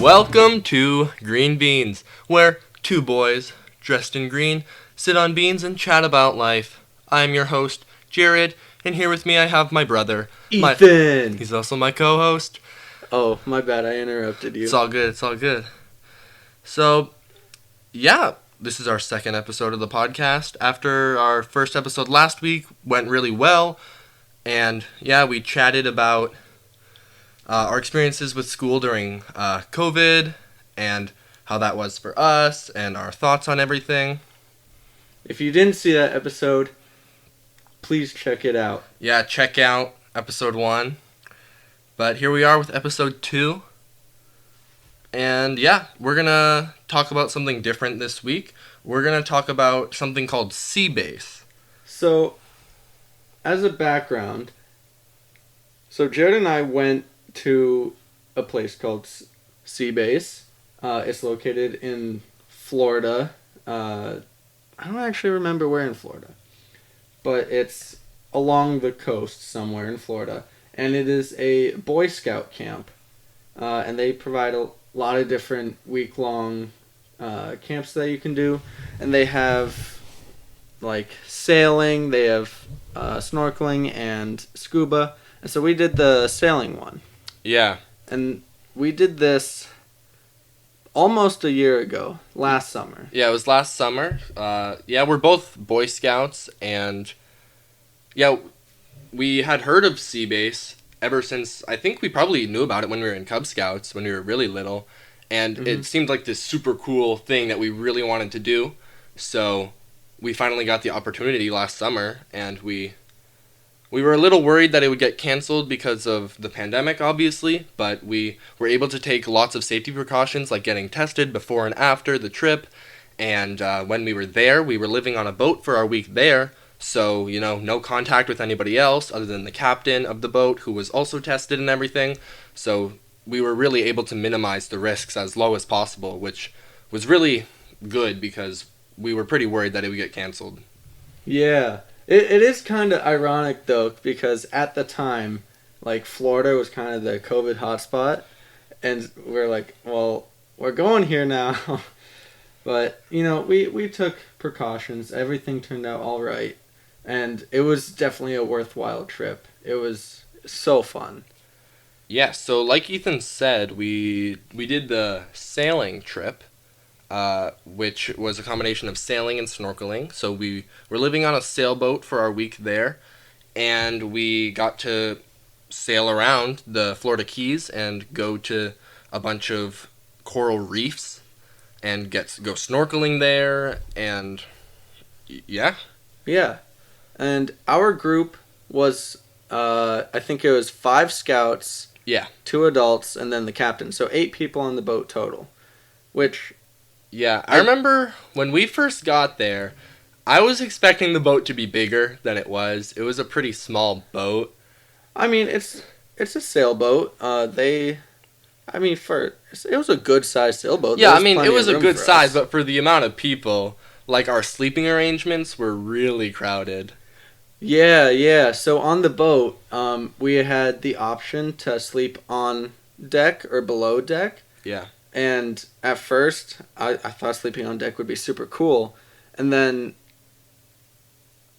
Welcome to Green Beans, where two boys dressed in green sit on beans and chat about life. I'm your host, Jared, and here with me I have my brother, Ethan. He's also my co-host. Oh, my bad, I interrupted you. It's all good. So, yeah, this is our second episode of the podcast. After our first episode last week went really well, and yeah, we chatted about our experiences with school during COVID and how that was for us and our thoughts on everything. If you didn't see that episode, please check it out. Yeah, check out episode 1. But here we are with episode 2. And yeah, we're going to talk about something different this week. We're going to talk about something called sea base. So, as a background, Jared and I went to a place called Sea Base. It's located in Florida. I don't actually remember where in Florida, but it's along the coast somewhere in Florida, and it is a Boy Scout camp, and they provide a lot of different week-long camps that you can do, and they have like sailing, they have snorkeling and scuba, and so we did the sailing one. Yeah. And we did this almost a year ago, last summer. Yeah, it was last summer. We're both Boy Scouts, and yeah, we had heard of Sea Base ever since, I think we probably knew about it when we were in Cub Scouts, when we were really little, and It seemed like this super cool thing that we really wanted to do, so we finally got the opportunity last summer, and we were a little worried that it would get canceled because of the pandemic, obviously, but we were able to take lots of safety precautions, like getting tested before and after the trip, and when we were there, we were living on a boat for our week there, so, no contact with anybody else other than the captain of the boat, who was also tested and everything, so we were really able to minimize the risks as low as possible, which was really good because we were pretty worried that it would get canceled. Yeah. It is kind of ironic, though, because at the time, like, Florida was kind of the COVID hotspot, and we're like, well, we're going here now. But, we took precautions. Everything turned out all right, and it was definitely a worthwhile trip. It was so fun. Yeah, so like Ethan said, we did the sailing trip, which was a combination of sailing and snorkeling. So we were living on a sailboat for our week there, and we got to sail around the Florida Keys and go to a bunch of coral reefs and go snorkeling there, and yeah. Yeah. And our group was, I think it was 5 scouts, Yeah. 2 adults, and then the captain. So 8 people on the boat total, which... Yeah, I remember when we first got there, I was expecting the boat to be bigger than it was. It was a pretty small boat. I mean, it's a sailboat. It was a good sized sailboat. Yeah, it was a good size, but for the amount of people, like our sleeping arrangements were really crowded. Yeah. So on the boat, we had the option to sleep on deck or below deck. Yeah. And at first, I thought sleeping on deck would be super cool. And then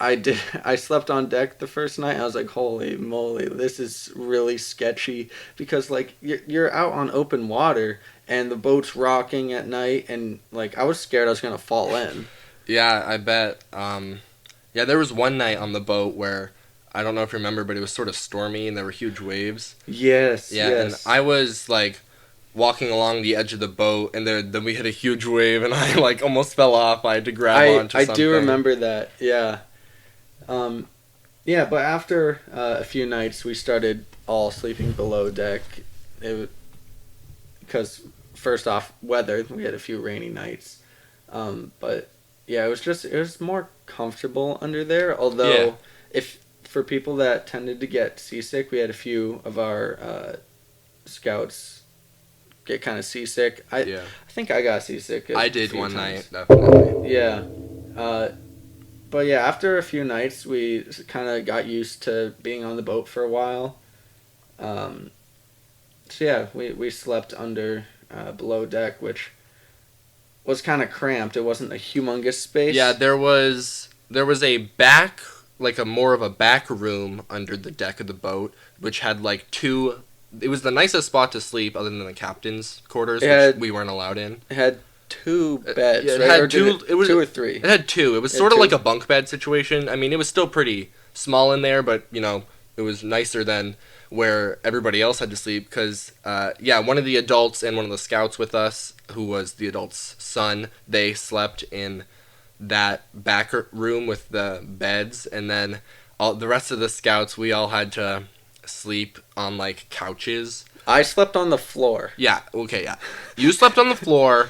I slept on deck the first night. I was like, holy moly, this is really sketchy. Because, like, you're out on open water, and the boat's rocking at night. And, like, I was scared I was going to fall in. Yeah, I bet. There was one night on the boat where, I don't know if you remember, but it was sort of stormy, and there were huge waves. Yes. And I was, like, walking along the edge of the boat, and then we hit a huge wave, and I like almost fell off. I had to grab onto something. I do remember that. Yeah. But after a few nights, we started all sleeping below deck. Because first off, weather. We had a few rainy nights. But yeah, it was more comfortable under there. Although, if for people that tended to get seasick, we had a few of our scouts get kind of seasick. I think I got seasick. I did one night, definitely. Yeah. But yeah, after a few nights, we kind of got used to being on the boat for a while. So yeah, we slept under below deck, which was kind of cramped. It wasn't a humongous space. Yeah, there was a back, like a more of a back room under the deck of the boat, which had like two. It was the nicest spot to sleep, other than the captain's quarters, which we weren't allowed in. It had two beds, Yeah, it right? had Or two. It was two or three. It had two. It was It had sort of two. like a bunk bed situation. I mean, it was still pretty small in there, but it was nicer than where everybody else had to sleep. Because one of the adults and one of the scouts with us, who was the adult's son, they slept in that back room with the beds, and then all the rest of the scouts, we all had to sleep on like couches. I slept on the floor. Yeah, okay, yeah. You slept on the floor.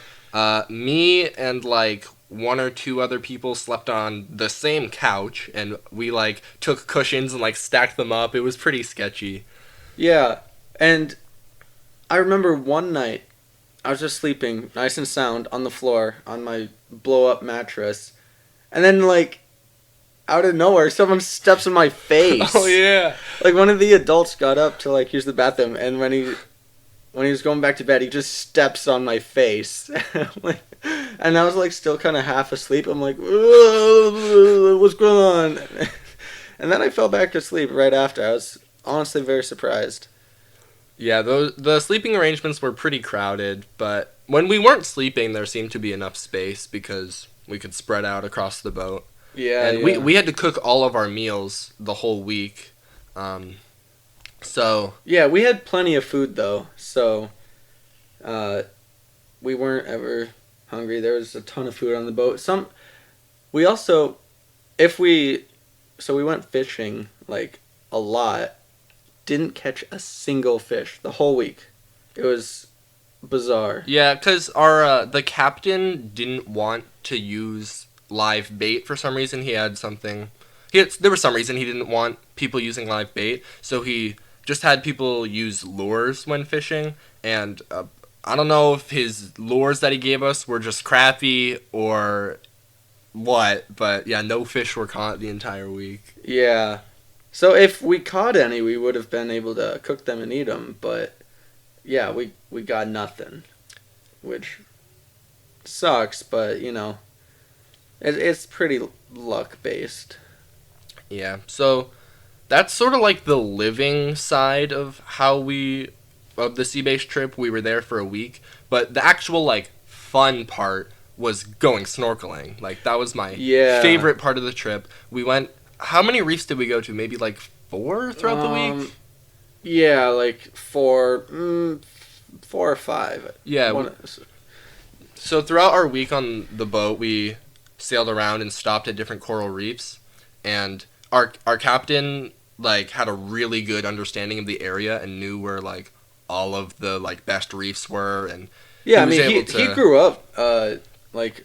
Me and like one or two other people slept on the same couch, and we like took cushions and like stacked them up. It was pretty sketchy. Yeah, and I remember one night I was just sleeping nice and sound on the floor on my blow up mattress, and then like out of nowhere someone steps in my face. Oh yeah. Like one of the adults got up to like use the bathroom, and when he was going back to bed, he just steps on my face. And I was like still kind of half asleep. I'm like, what's going on? And then I fell back to sleep right after. I was honestly very surprised. Yeah, the sleeping arrangements were pretty crowded, but when we weren't sleeping, there seemed to be enough space because we could spread out across the boat. Yeah, And yeah. we had to cook all of our meals the whole week. So Yeah, we had plenty of food though, so we weren't ever hungry. There was a ton of food on the boat. We also, so we went fishing like a lot. Didn't catch a single fish the whole week. It was bizarre. yeah, because the captain didn't want to use live bait for some reason. There was some reason he didn't want people using live bait, so he just had people use lures when fishing. And I don't know if his lures that he gave us were just crappy or what, but yeah, no fish were caught the entire week. Yeah. So if we caught any, we would have been able to cook them and eat them. But yeah, we got nothing, which sucks. But it's pretty luck based. Yeah, so that's sort of like the living side of the sea base trip. We were there for a week, but the actual like fun part was going snorkeling. Like that was my favorite part of the trip. We went. How many reefs did we go to? Maybe like 4 throughout the week. Yeah, like 4 or 5. Yeah. So throughout our week on the boat, we sailed around and stopped at different coral reefs, and our captain like had a really good understanding of the area and knew where like all of the like best reefs were. And yeah, I mean he grew up like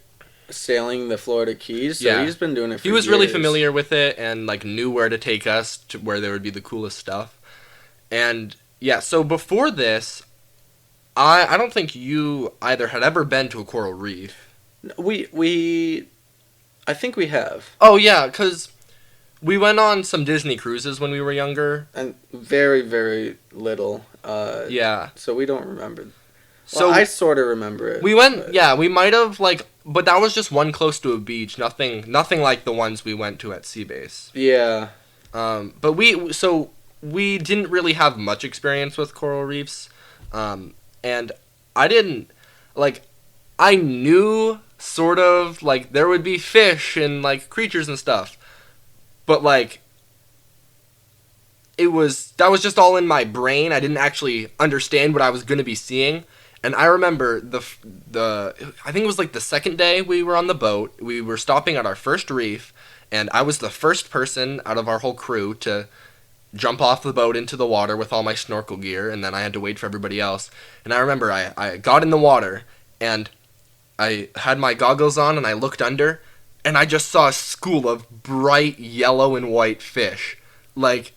sailing the Florida Keys, so he's been doing it for He was years. really familiar with it and like knew where to take us to where there would be the coolest stuff. And yeah, so before this, I don't think you either had ever been to a coral reef. I think we have. Oh yeah, because we went on some Disney cruises when we were younger. And very, very little. Yeah. So we don't remember. So well, I sort of remember it. We went, we might have like, but that was just one close to a beach. Nothing like the ones we went to at Seabase. Yeah. But we didn't really have much experience with coral reefs, and I knew sort of like there would be fish and like creatures and stuff, but like that was just all in my brain. I didn't actually understand what I was going to be seeing. And I remember I think it was like the second day we were on the boat. We were stopping at our first reef, and I was the first person out of our whole crew to jump off the boat into the water with all my snorkel gear, and then I had to wait for everybody else. And I remember I got in the water, and I had my goggles on, and I looked under, and I just saw a school of bright yellow and white fish. Like,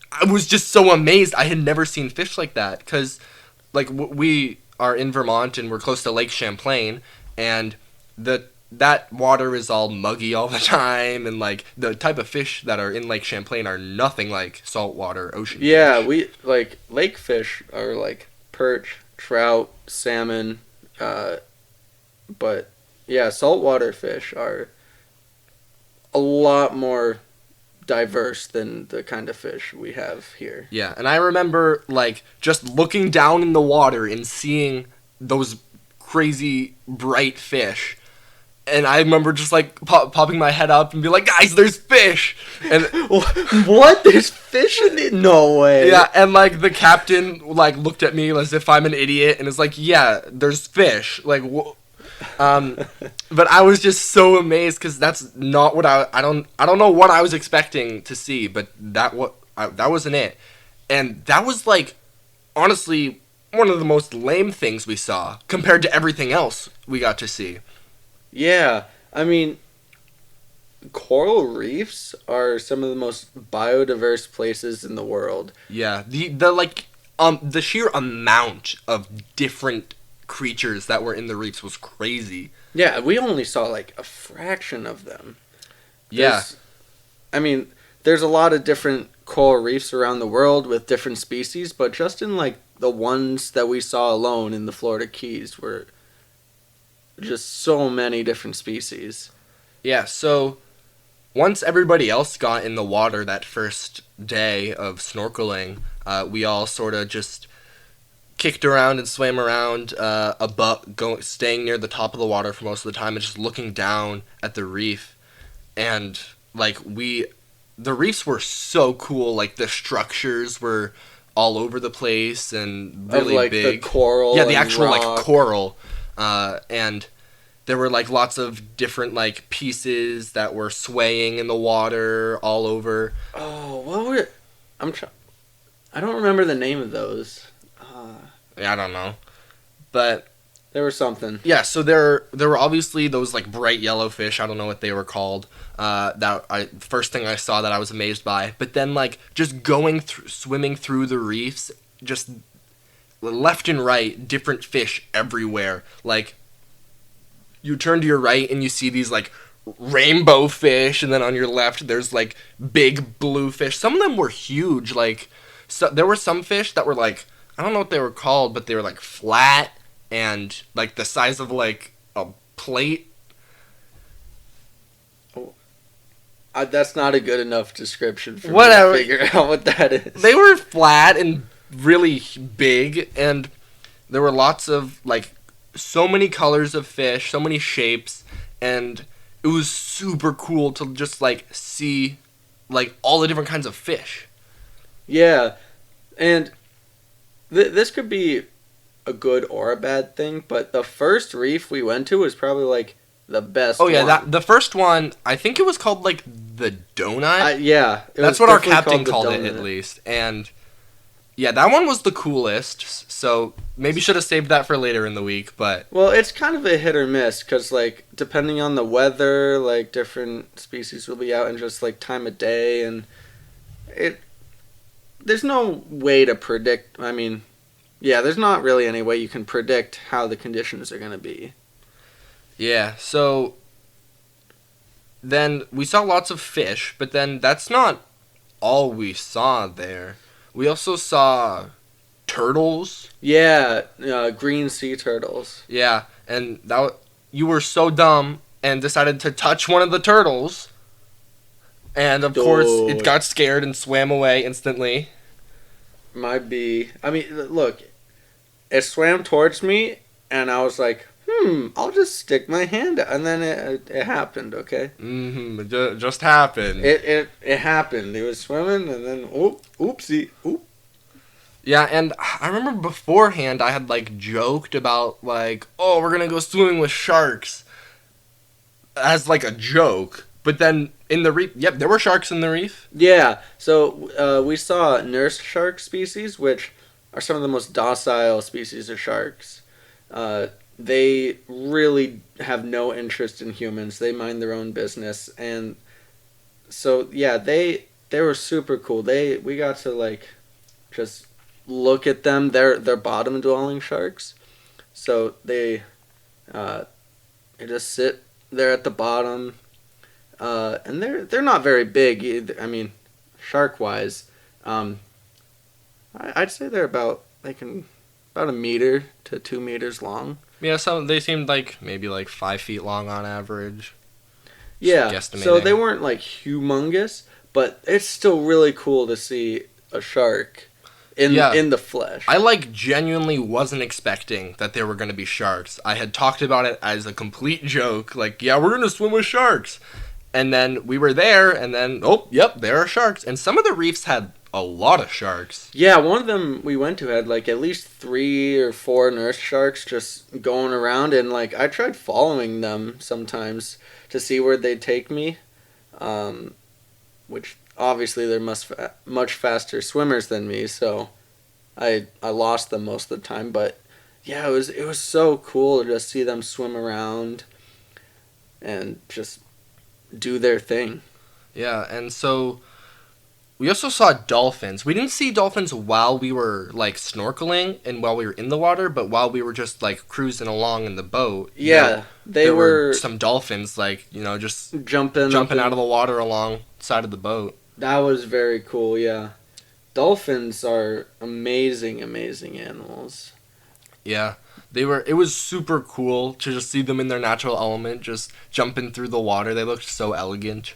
I was just so amazed. I had never seen fish like that, because like we are in Vermont and we're close to Lake Champlain, and that water is all muggy all the time, and like the type of fish that are in Lake Champlain are nothing like saltwater ocean Yeah, fish. we like lake fish are like perch, trout, salmon, uh, but yeah, saltwater fish are a lot more diverse than the kind of fish we have here. Yeah, and I remember like just looking down in the water and seeing those crazy bright fish. And I remember just like popping my head up and be like, "Guys, there's fish!" And What? There's fish in it? No way. yeah, and like the captain like looked at me as if I'm an idiot and is like, "Yeah, there's fish." Like, but I was just so amazed because that's not what I don't know what I was expecting to see, but that wasn't it, and that was like honestly one of the most lame things we saw compared to everything else we got to see. Yeah, I mean, coral reefs are some of the most biodiverse places in the world. Yeah, the sheer amount of different creatures that were in the reefs was crazy. Yeah, we only saw like a fraction of them. Yeah. I mean, there's a lot of different coral reefs around the world with different species, but just in like the ones that we saw alone in the Florida Keys were just so many different species. Yeah, so once everybody else got in the water that first day of snorkeling, we all sort of just kicked around and swam around staying near the top of the water for most of the time and just looking down at the reef. And like the reefs were so cool. Like the structures were all over the place and really of, like, big. The coral. Yeah, the and actual rock. like coral, and there were like lots of different like pieces that were swaying in the water all over. Oh, what were? I don't remember the name of those. Yeah, I don't know, but There was something. yeah. So there were obviously those like bright yellow fish. I don't know what they were called. First thing I saw that I was amazed by. But then like just swimming through the reefs, just left and right, different fish everywhere. Like you turn to your right and you see these like rainbow fish, and then on your left there's like big blue fish. Some of them were huge. Like there were some fish that were like, I don't know what they were called, but they were like flat and like the size of like a plate. That's not a good enough description for Whatever. me to figure out what that is. They were flat and really big, and there were lots of like so many colors of fish, so many shapes, and it was super cool to just like see like all the different kinds of fish. Yeah, and this could be a good or a bad thing, but the first reef we went to was probably like the best. Oh yeah, one. the first one, I think it was called like the donut. Yeah, That's what our captain called it at least, and yeah, that one was the coolest. So maybe should have saved that for later in the week, but Well, it's kind of a hit or miss because, like, depending on the weather, like different species will be out and just like time of day, and there's no way to predict. I mean, yeah, there's not really any way you can predict how the conditions are going to be. yeah, so then we saw lots of fish, but then that's not all we saw there. We also saw turtles. Yeah, green sea turtles. Yeah, and you were so dumb and decided to touch one of the turtles. And of course, it got scared and swam away instantly. Might be. I mean, look, it swam towards me, and I was like, I'll just stick my hand out. And then it happened, okay? It just happened. It happened. It was swimming, and then, oopsie, oop. Yeah, and I remember beforehand I had, like, joked about, like, oh, we're gonna go swimming with sharks. As, like, a joke. But then in the reef, yep, there were sharks in the reef. Yeah, so we saw nurse shark species, which are some of the most docile species of sharks. They really have no interest in humans. They mind their own business, and so yeah, they were super cool. We got to like just look at them. They're bottom dwelling sharks, so they just sit there at the bottom. And they're not very big either. I mean, shark wise, I'd say they're about, they can about 1 to 2 meters long. Yeah, some they seemed like maybe like 5 feet long on average. Just Yeah, so they guesstimating. weren't like humongous, but it's still really cool to see a shark Yeah, in the flesh. I like genuinely wasn't expecting that there were going to be sharks. I had talked about it as a complete joke, like, yeah, we're going to swim with sharks. And then we were there, and then, oh, yep, there are sharks. And some of the reefs had a lot of sharks. Yeah, one of them we went to had like at least 3 or 4 nurse sharks just going around, and like I tried following them sometimes to see where they'd take me, which obviously they're much faster swimmers than me, so I lost them most of the time. But yeah, it was so cool to just see them swim around and just do their thing. Yeah, and so we also saw dolphins. We didn't see dolphins while we were like snorkeling and while we were in the water, but while we were just like cruising along in the boat, Yeah, they there were were some dolphins like, just jumping jumping out of the water alongside of the boat. That was very cool, yeah. Dolphins are amazing, amazing animals. Yeah. It was super cool to just see them in their natural element, just jumping through the water. They looked so elegant.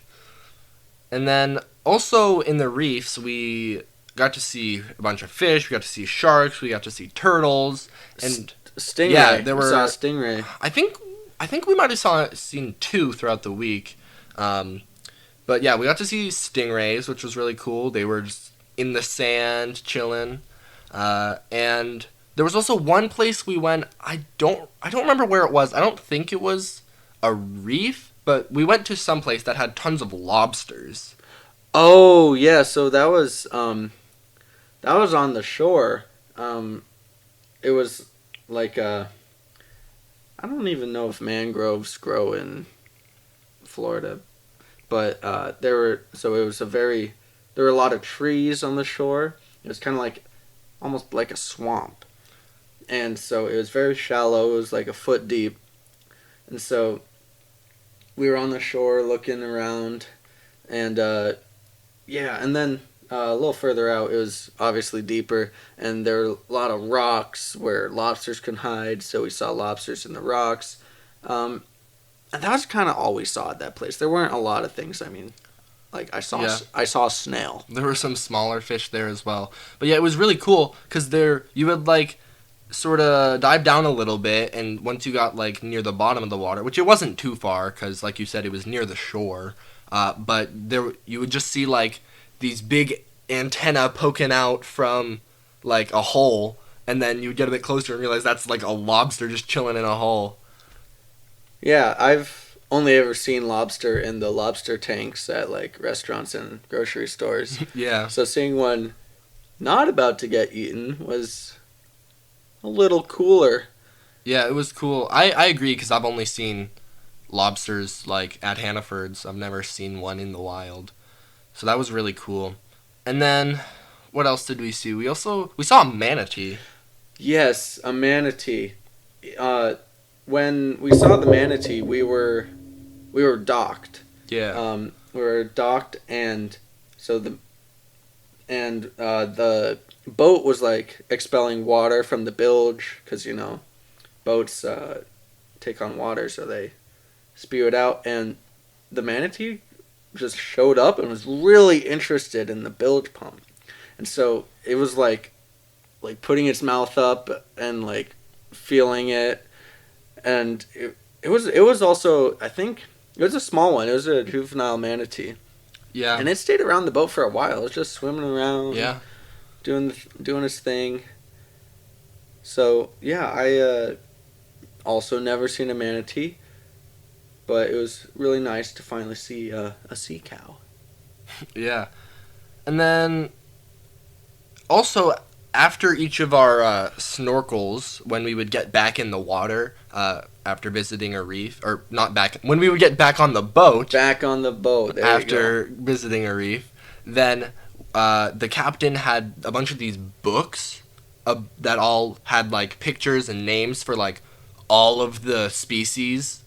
And then also in the reefs, we got to see a bunch of fish. We got to see sharks. We got to see turtles. And Stingray. yeah, there were. Saw a stingray. I think we might have seen two throughout the week. But yeah, we got to see stingrays, which was really cool. They were just in the sand chilling. And there was also one place we went. I don't remember where it was. I don't think it was a reef, but we went to some place that had tons of lobsters. Oh yeah, so that was on the shore. It was like I don't even know if mangroves grow in Florida, but there were a lot of trees on the shore. It was kind of like almost like a swamp, and so it was very shallow. It was like a foot deep, and so we were on the shore looking around, and yeah, and then a little further out, it was obviously deeper, and there were a lot of rocks where lobsters can hide. So we saw lobsters in the rocks, and that was kind of all we saw at that place. There weren't a lot of things. I mean, like Yeah. I saw a snail. There were some smaller fish there as well. But yeah, it was really cool because there you would like sort of dive down a little bit, and once you got like near the bottom of the water, which it wasn't too far because like you said, it was near the shore. But there you would just see like these big antenna poking out from like a hole, and then you would get a bit closer and realize that's like a lobster just chilling in a hole. Yeah, I've only ever seen lobster in the lobster tanks at like restaurants and grocery stores. Yeah. So seeing one not about to get eaten was a little cooler. Yeah, it was cool. I agree because I've only seen lobsters like at Hannaford's. I've never seen one in the wild. So that was really cool. And then what else did we see? We saw a manatee. Yes, a manatee. When we saw the manatee, we were docked. Yeah. We were docked, and so the boat was like expelling water from the bilge because boats take on water, so they spew it out, and the manatee just showed up and was really interested in the bilge pump, and so it was like putting its mouth up and like feeling it, and it was also, I think it was a small one. It was a juvenile manatee, Yeah. and it stayed around the boat for a while. It was just swimming around, Yeah. doing its thing. So yeah, I also never seen a manatee, but it was really nice to finally see a sea cow. Yeah. And then also after each of our snorkels, when we would get back in the water after visiting a reef, or not back, when we would get back on the boat Back on the boat. There after visiting a reef, then the captain had a bunch of these books that all had like pictures and names for like all of the species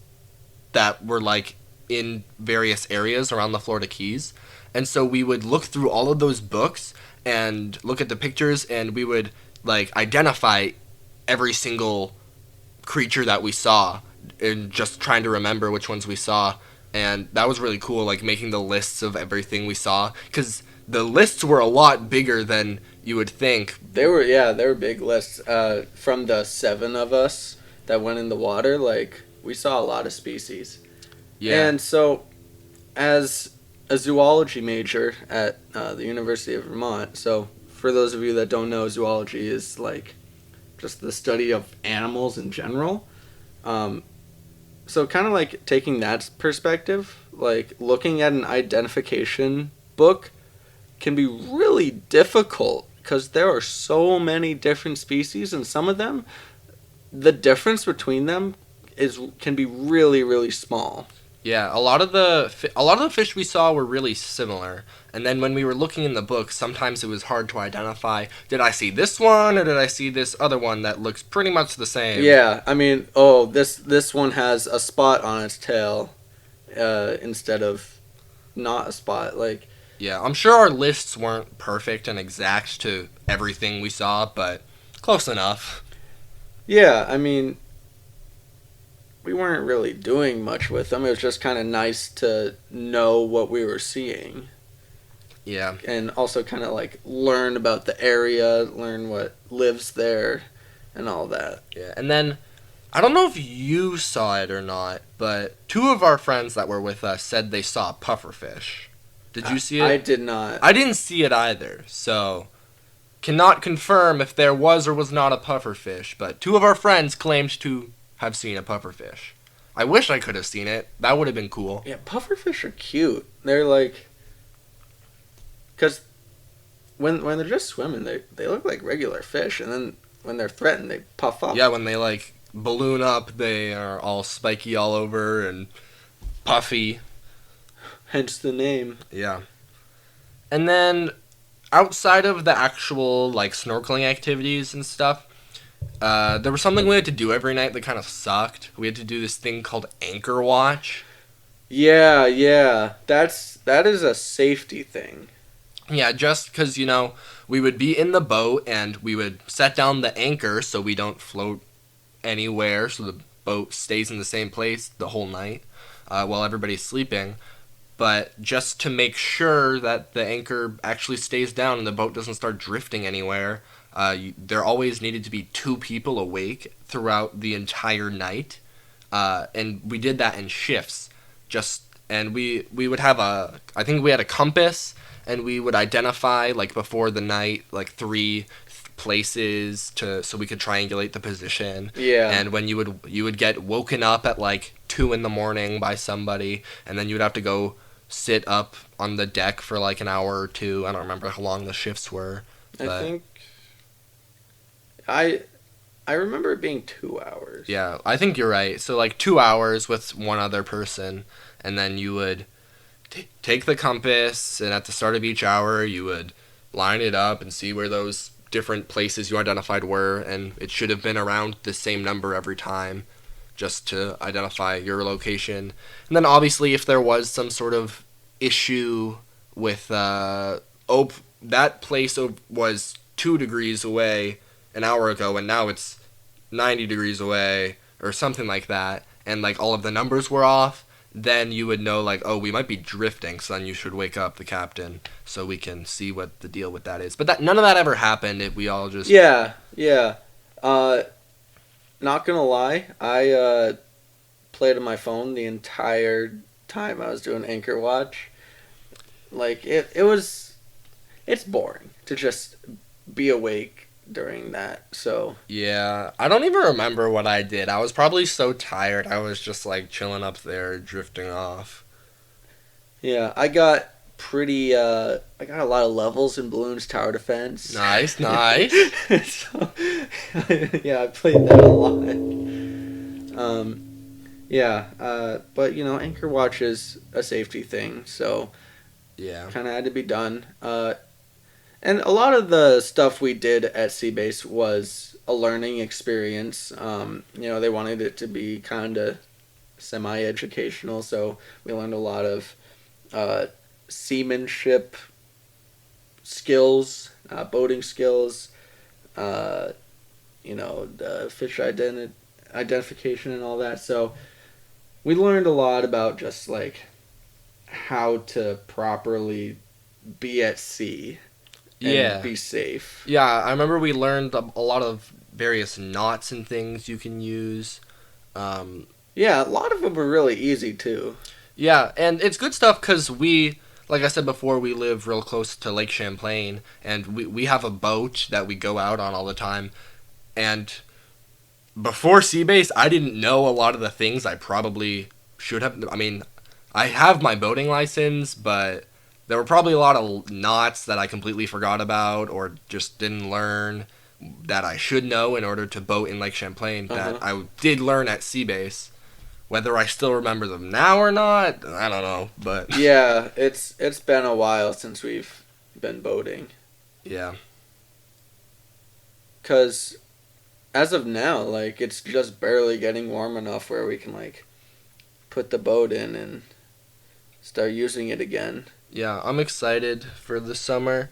that were like in various areas around the Florida Keys. And so we would look through all of those books and look at the pictures, and we would like identify every single creature that we saw and just trying to remember which ones we saw. And that was really cool, like making the lists of everything we saw, because the lists were a lot bigger than you would think. They were big lists. From the 7 of us that went in the water, like we saw a lot of species. Yeah. And so, as a zoology major at the University of Vermont, so for those of you that don't know, zoology is like just the study of animals in general. Um, so kind of like taking that perspective, like looking at an identification book can be really difficult because there are so many different species, and some of them, the difference between them is can be really really small. Yeah, a lot of the fish we saw were really similar, and then when we were looking in the book, sometimes it was hard to identify. Did I see this one, or did I see this other one that looks pretty much the same? Yeah, I mean, oh, this one has a spot on its tail instead of not a spot. Like, Yeah, I'm sure our lists weren't perfect and exact to everything we saw, but close enough. yeah, I mean, we weren't really doing much with them. It was just kind of nice to know what we were seeing. Yeah. And also kind of like learn about the area, learn what lives there, and all that. Yeah, and then I don't know if you saw it or not, but two of our friends that were with us said they saw a pufferfish. Did you see it? I did not. I didn't see it either, so cannot confirm if there was or was not a pufferfish, but two of our friends claimed to have seen a pufferfish. I wish I could have seen it. That would have been cool. Yeah, pufferfish are cute. They're like, because when they're just swimming, they look like regular fish, and then when they're threatened, they puff up. Yeah, when they like balloon up, they are all spiky all over and puffy. Hence the name. Yeah. And then outside of the actual like snorkeling activities and stuff, there was something we had to do every night that kind of sucked. We had to do this thing called anchor watch. Yeah. That is a safety thing. Yeah, just because, we would be in the boat and we would set down the anchor so we don't float anywhere, so the boat stays in the same place the whole night while everybody's sleeping. But just to make sure that the anchor actually stays down and the boat doesn't start drifting anywhere, there always needed to be 2 people awake throughout the entire night. And we did that in shifts. And we would have I think we had a compass, and we would identify like before the night like 3 places so we could triangulate the position. Yeah. And when you would get woken up at like 2 in the morning by somebody, and then you would have to go sit up on the deck for like an hour or 2. I don't remember how long the shifts were. I think I remember it being 2 hours. Yeah, I think you're right. So like 2 hours with one other person, and then you would take the compass, and at the start of each hour you would line it up and see where those different places you identified were, and it should have been around the same number every time just to identify your location. And then obviously if there was some sort of issue with that place was 2 degrees away an hour ago and now it's 90 degrees away or something like that, and like all of the numbers were off, then you would know like, oh, we might be drifting, so then you should wake up the captain so we can see what the deal with that is. But none of that ever happened. We all just... Yeah. Not gonna lie, I played on my phone the entire time I was doing anchor watch. Like it's boring to just be awake during that. So Yeah, I don't even remember what I did. I was probably so tired. I was just like chilling up there, drifting off. yeah, I got a lot of levels in Balloon's Tower Defense. Nice. So yeah, I played that a lot. But anchor watch is a safety thing, so Yeah. kind of had to be done. And a lot of the stuff we did at Seabase was a learning experience. They wanted it to be kind of semi-educational, so we learned a lot of seamanship skills, boating skills, the fish identification and all that. So we learned a lot about just like how to properly be at sea and Yeah. be safe. Yeah, I remember we learned a lot of various knots and things you can use. Um, Yeah, a lot of them were really easy too. yeah, and it's good stuff because like I said before, we live real close to Lake Champlain, and we have a boat that we go out on all the time. And before Seabase, I didn't know a lot of the things I probably should have. I mean, I have my boating license, but there were probably a lot of knots that I completely forgot about or just didn't learn that I should know in order to boat in Lake Champlain that Uh-huh. I did learn at Seabase. Whether I still remember them now or not, I don't know. But Yeah, it's been a while since we've been boating. yeah, Cause as of now, like it's just barely getting warm enough where we can like put the boat in and start using it again. yeah, I'm excited for the summer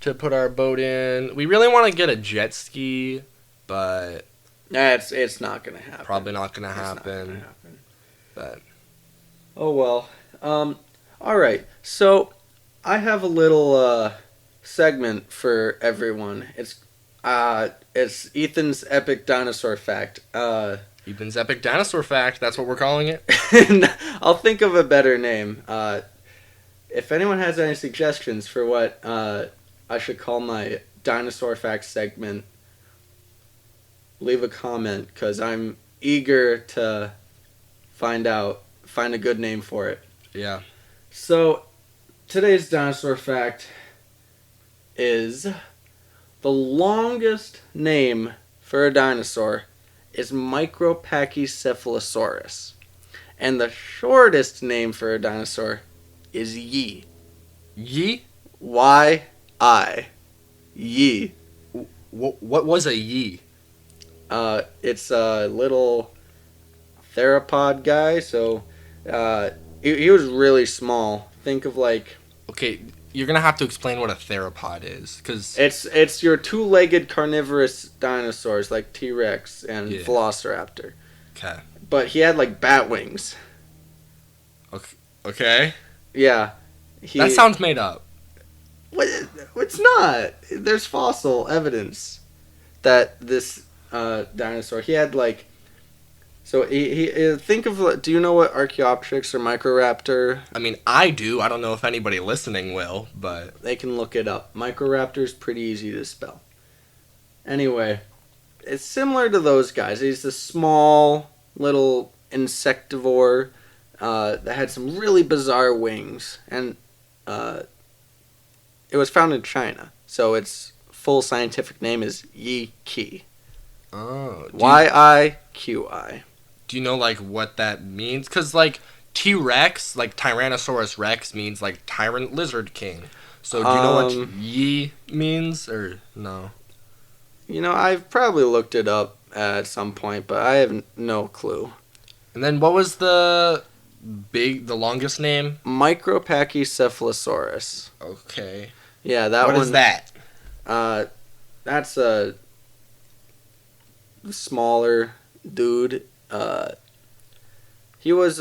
to put our boat in. We really want to get a jet ski, but Nah, it's not gonna happen. probably not gonna It's not gonna happen. happen. But Oh well. All right. So I have a little segment for everyone. It's Ethan's epic dinosaur fact. Ethan's epic dinosaur fact. That's what we're calling it. I'll think of a better name. If anyone has any suggestions for what I should call my dinosaur fact segment, leave a comment because I'm eager to find a good name for it. Yeah. So today's dinosaur fact is the longest name for a dinosaur is Micropachycephalosaurus, and the shortest name for a dinosaur is Yi. Yi. Y-I. Yi. What was a yi? It's a little theropod guy. So he was really small. Think of like Okay, you're gonna have to explain what a theropod is, cause it's your two-legged carnivorous dinosaurs like T-Rex and Yeah. Velociraptor. okay, But he had like bat wings. okay. Yeah. That sounds made up. What? It's not. There's fossil evidence that this dinosaur he had like. So he think of. Do you know what Archaeopteryx or Microraptor? I mean, I do. I don't know if anybody listening will, but They can look it up. Microraptor's pretty easy to spell. Anyway, it's similar to those guys. He's a small little insectivore that had some really bizarre wings, and it was found in China. So its full scientific name is Yi Qi. oh, Yiqi. do you know like what that means? Cause like T-Rex, like Tyrannosaurus Rex means like tyrant lizard king. So do you know what yi means or no? I've probably looked it up at some point, but I have no clue. And then what was the longest name? Micropachycephalosaurus. Okay. Yeah, that What one. is that? That's a smaller dude. He was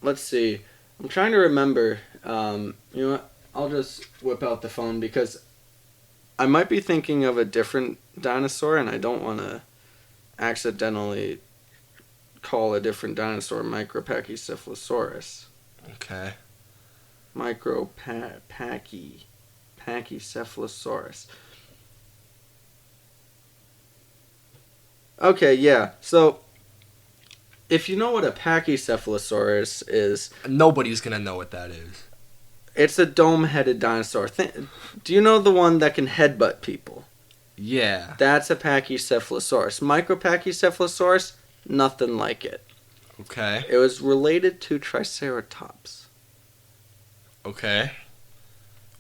let's see. I'm trying to remember. You know what? I'll just whip out the phone because I might be thinking of a different dinosaur, and I don't want to accidentally call a different dinosaur Micropachycephalosaurus. Okay. Pachycephalosaurus. Okay, yeah. So, if you know what a Pachycephalosaurus is, Nobody's gonna know what that is. it's a dome-headed dinosaur. Do you know the one that can headbutt people? Yeah. That's a Pachycephalosaurus. Micropachycephalosaurus, nothing like it. Okay. It was related to Triceratops. Okay.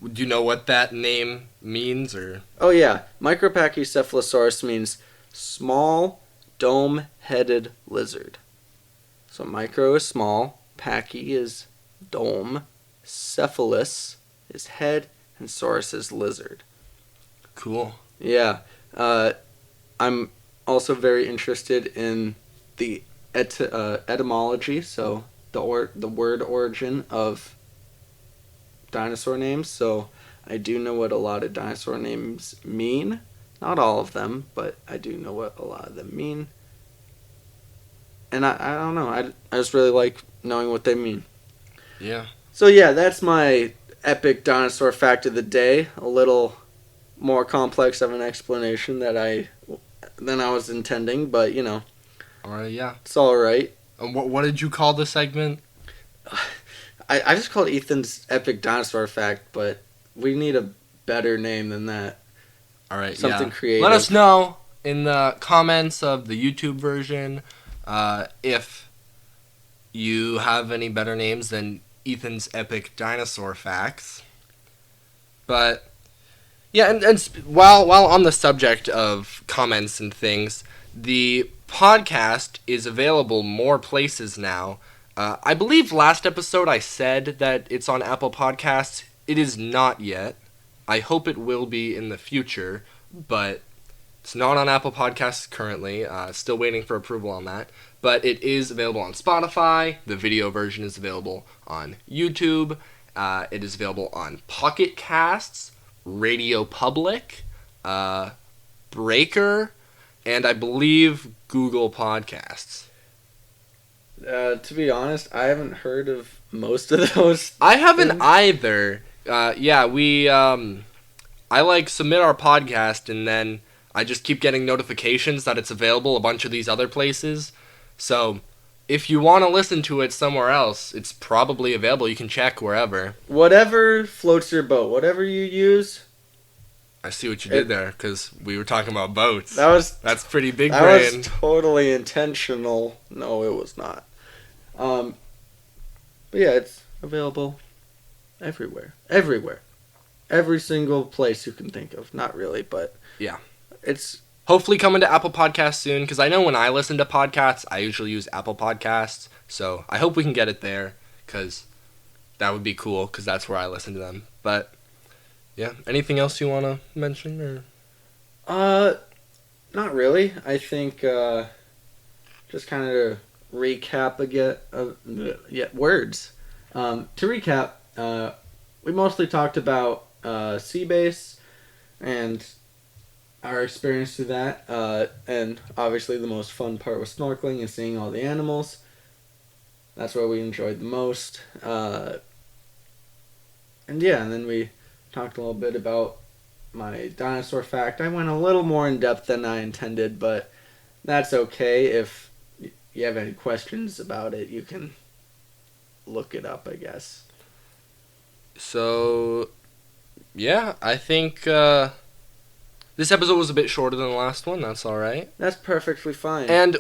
Do you know what that name means or? Oh yeah, Micropachycephalosaurus means small, dome-headed lizard. So micro is small, pachy is dome, cephalus is head, and saurus is lizard. Cool. Yeah. I'm also very interested in the etymology, so the word origin of dinosaur names. So I do know what a lot of dinosaur names mean. Not all of them, but I do know what a lot of them mean. And I don't know. I just really like knowing what they mean. Yeah. So yeah, that's my epic dinosaur fact of the day. A little more complex of an explanation than I was intending, but you know, All right. Yeah. it's all right. And what did you call the segment? I just called Ethan's epic dinosaur fact, but we need a better name than that. All right. Something yeah. creative. Let us know in the comments of the YouTube version if you have any better names than Ethan's epic dinosaur facts. But yeah, and while on the subject of comments and things, the podcast is available more places now. I believe last episode I said that it's on Apple Podcasts. It is not yet. I hope it will be in the future, but it's not on Apple Podcasts currently. Still waiting for approval on that. But it is available on Spotify. The video version is available on YouTube. It is available on Pocket Casts, Radio Public, Breaker, and I believe Google Podcasts. To be honest, I haven't heard of most of those. I haven't things. either. We I submit our podcast and then I just keep getting notifications that it's available a bunch of these other places. So if you want to listen to it somewhere else, it's probably available. You can check wherever. Whatever floats your boat, whatever you use. I see what you did there because we were talking about boats. That's pretty big that brain. was totally intentional. No, it was not. But yeah, it's available everywhere. Every single place you can think of. Not really, but yeah. It's hopefully coming to Apple Podcasts soon, because I know when I listen to podcasts, I usually use Apple Podcasts, so I hope we can get it there, because that would be cool, because that's where I listen to them. But yeah, anything else you want to mention? Or not really. I think just kind of recap again. Words. To recap, we mostly talked about sea base and our experience through that, and obviously the most fun part was snorkeling and seeing all the animals. That's what we enjoyed the most. And then we talked a little bit about my dinosaur fact. I went a little more in depth than I intended, but that's okay. If you have any questions about it, you can look it up, I guess. So, yeah, I think this episode was a bit shorter than the last one. That's all right. That's perfectly fine. And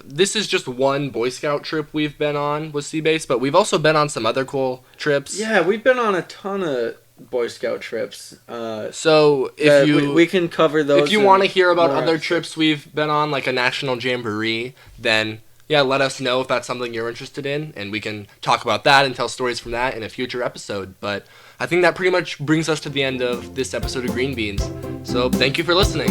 this is just one Boy Scout trip we've been on with Seabase, but we've also been on some other cool trips. Yeah, we've been on a ton of Boy Scout trips. So if we can cover those. If you want to hear about other trips we've been on, like a national jamboree, then yeah, let us know if that's something you're interested in, and we can talk about that and tell stories from that in a future episode. But I think that pretty much brings us to the end of this episode of Green Beans. So thank you for listening.